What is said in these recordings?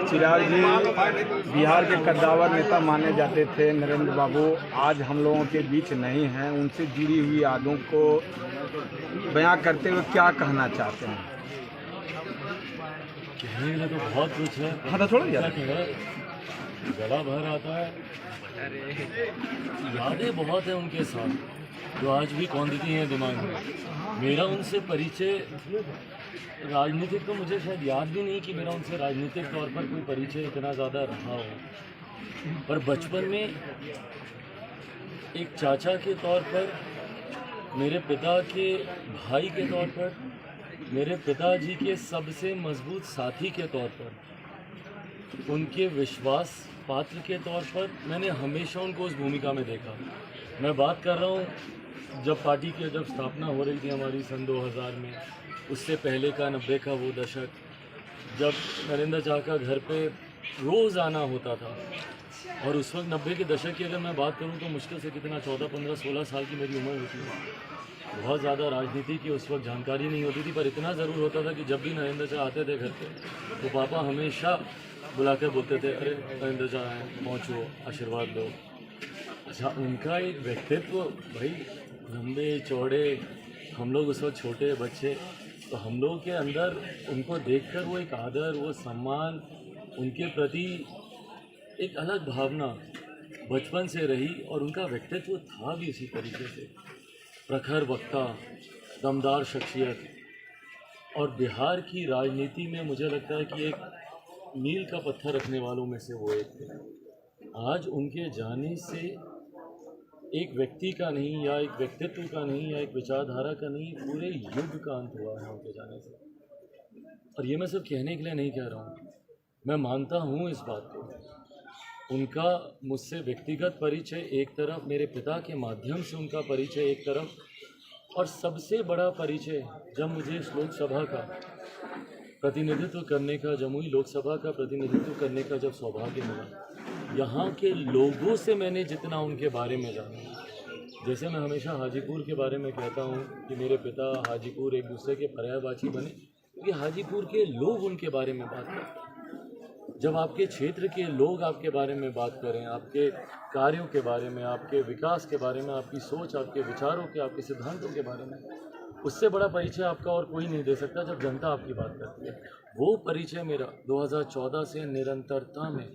चिराग जी बिहार के कद्दावर नेता माने जाते थे नरेंद्र बाबू, आज हम लोगों के बीच नहीं हैं। उनसे जुड़ी हुई यादों को बयां करते हुए क्या कहना चाहते हैं? कहने के लिए तो बहुत कुछ है। हाँ, थोड़ा गला भर आता है। यादें बहुत हैं उनके साथ जो आज भी कौंधती हैं दिमाग में। मेरा उनसे परिचय राजनीतिक तो मुझे शायद याद भी नहीं कि मेरा उनसे राजनीतिक तौर पर कोई परिचय इतना ज़्यादा रहा हो, पर बचपन में एक चाचा के तौर पर, मेरे पिता के भाई के तौर पर, मेरे पिताजी के सबसे मजबूत साथी के तौर पर, उनके विश्वास पात्र के तौर पर मैंने हमेशा उनको उस भूमिका में देखा। मैं बात कर रहा हूँ जब पार्टी की जब स्थापना हो रही थी हमारी सन 2000 में, उससे पहले का 90 का वो दशक, जब नरेंद्र चा का घर पे रोज़ आना होता था। और उस वक्त 90 के दशक की अगर मैं बात करूँ तो मुश्किल से कितना 14, 15, 16 साल की मेरी उम्र होती है। बहुत ज़्यादा राजनीति की उस वक्त जानकारी नहीं होती थी, पर इतना ज़रूर होता था कि जब भी नरेंद्र चा आते थे घर पे तो पापा हमेशा बुलाकर बोलते थे, अरे नरेंद्र चा आए, पहुँचो, आशीर्वाद दो। अच्छा, उनका एक व्यक्तित्व भाई, लंबे चौड़े, हम लोग उस वक्त छोटे बच्चे, तो हम लोगों के अंदर उनको देखकर वो एक आदर, वो सम्मान, उनके प्रति एक अलग भावना बचपन से रही। और उनका व्यक्तित्व था भी इसी तरीके से, प्रखर वक्ता, दमदार शख्सियत। और बिहार की राजनीति में मुझे लगता है कि एक मील का पत्थर रखने वालों में से वो एक थे। आज उनके जाने से एक व्यक्ति का नहीं, या एक व्यक्तित्व का नहीं, या एक विचारधारा का नहीं, पूरे युग का अंत हुआ है उनके जाने से। और ये मैं सिर्फ कहने के लिए नहीं कह रहा हूँ, मैं मानता हूँ इस बात को। उनका मुझसे व्यक्तिगत परिचय एक तरफ, मेरे पिता के माध्यम से उनका परिचय एक तरफ, और सबसे बड़ा परिचय जब मुझे इस लोकसभा का प्रतिनिधित्व करने का, जमुई लोकसभा का प्रतिनिधित्व करने का जब सौभाग्य मिला, यहाँ के लोगों से मैंने जितना उनके बारे में जाना। जैसे मैं हमेशा हाजीपुर के बारे में कहता हूँ कि मेरे पिता हाजीपुर एक दूसरे के पर्यायवाची बने, क्योंकि हाजीपुर के लोग उनके बारे में बात करते हैं। जब आपके क्षेत्र के लोग आपके बारे में बात करें, आपके कार्यों के बारे में, आपके विकास के बारे में, आपकी सोच, आपके विचारों के, आपके सिद्धांतों के बारे में, उससे बड़ा परिचय आपका और कोई नहीं दे सकता जब जनता आपकी बात करती है। वो परिचय मेरा 2014 से निरंतरता में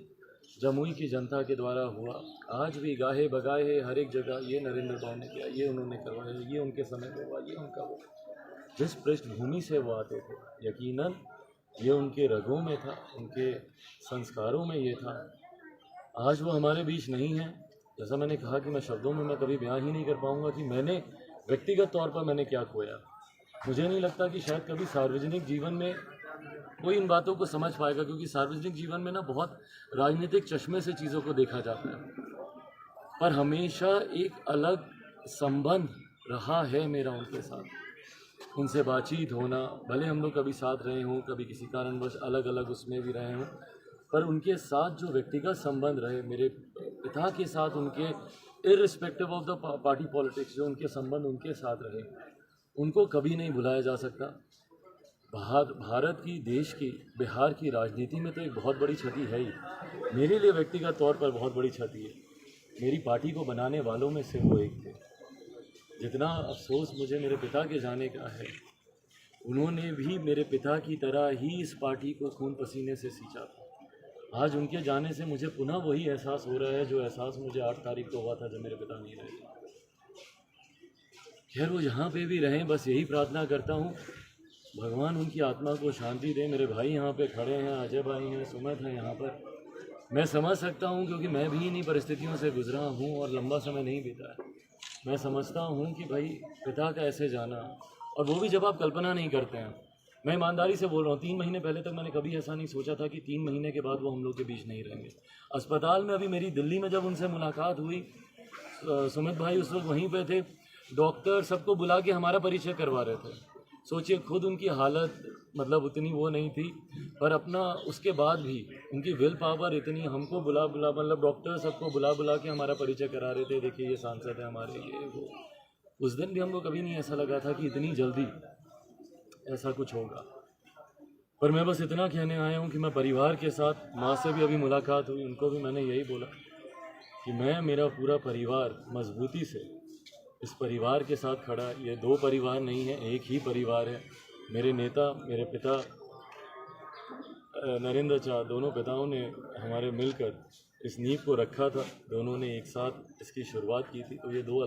जमुई की जनता के द्वारा हुआ। आज भी गाहे बगाए हर एक जगह ये नरेंद्र बाबू ने किया, ये उन्होंने करवाया, ये उनके समय में हुआ, ये उनका वो। जिस पृष्ठभूमि से वो आते थे, यकीनन ये उनके रगों में था, उनके संस्कारों में ये था। आज वो हमारे बीच नहीं है। जैसा मैंने कहा कि मैं शब्दों में मैं कभी बयान ही नहीं कर पाऊँगा कि मैंने व्यक्तिगत तौर पर मैंने क्या खोया। मुझे नहीं लगता कि शायद कभी सार्वजनिक जीवन में कोई इन बातों को समझ पाएगा, क्योंकि सार्वजनिक जीवन में ना बहुत राजनीतिक चश्मे से चीज़ों को देखा जाता है। पर हमेशा एक अलग संबंध रहा है मेरा उनके साथ। उनसे बातचीत होना, भले हम लोग कभी साथ रहे हों, कभी किसी कारणवश अलग अलग उसमें भी रहे हों, पर उनके साथ जो व्यक्तिगत संबंध रहे, मेरे पिता के साथ उनके irrespective of the party politics, जो उनके संबंध उनके साथ रहे, उनको कभी नहीं भुलाया जा सकता। भारत की, देश की, बिहार की राजनीति में तो एक बहुत बड़ी क्षति है ही। मेरे लिए व्यक्तिगत तौर पर बहुत बड़ी क्षति है। मेरी पार्टी को बनाने वालों में से वो एक थे। जितना अफसोस मुझे मेरे पिता के जाने का है, उन्होंने भी मेरे पिता की तरह ही इस पार्टी को खून पसीने से सींचा था। आज उनके जाने से मुझे पुनः वही एहसास हो रहा है जो एहसास मुझे 8 तारीख को हुआ था जब मेरे पिता नहीं रहे। खैर, वो यहाँ पे भी रहें, बस यही प्रार्थना करता हूँ, भगवान उनकी आत्मा को शांति दे। मेरे भाई यहाँ पे खड़े हैं, अजय भाई हैं, सुमित हैं यहाँ पर। मैं समझ सकता हूँ क्योंकि मैं भी इन्हीं परिस्थितियों से गुजरा हूँ और लंबा समय नहीं बीता है। मैं समझता हूँ कि भाई पिता का ऐसे जाना, और वो भी जब आप कल्पना नहीं करते हैं। मैं ईमानदारी से बोल रहा हूँ, 3 महीने पहले तक मैंने कभी ऐसा नहीं सोचा था कि 3 महीने के बाद वो हम लोग के बीच नहीं रहेंगे। अस्पताल में अभी मेरी दिल्ली में जब उनसे मुलाकात हुई, सुमित भाई उस वक्त वहीं पे थे, डॉक्टर सबको बुला के हमारा परिचय करवा रहे थे। सोचिए, खुद उनकी हालत मतलब उतनी वो नहीं थी, पर अपना उसके बाद भी उनकी विल पावर इतनी, हमको बुला मतलब डॉक्टर सबको बुला के हमारा परिचय करा रहे थे। देखिए ये सांसद है हमारे, ये वो। उस दिन भी हमको कभी नहीं ऐसा लगा था कि इतनी जल्दी ऐसा कुछ होगा। पर मैं बस इतना कहने आया हूँ कि मैं परिवार के साथ, माँ से भी अभी मुलाकात हुई, उनको भी मैंने यही बोला कि मैं, मेरा पूरा परिवार मजबूती से इस परिवार के साथ खड़ा है। ये दो परिवार नहीं है, एक ही परिवार है। मेरे नेता, मेरे पिता नरेंद्र चा, दोनों पिताओं ने हमारे मिलकर इस नींव को रखा था, दोनों ने एक साथ इसकी शुरुआत की थी। तो ये दो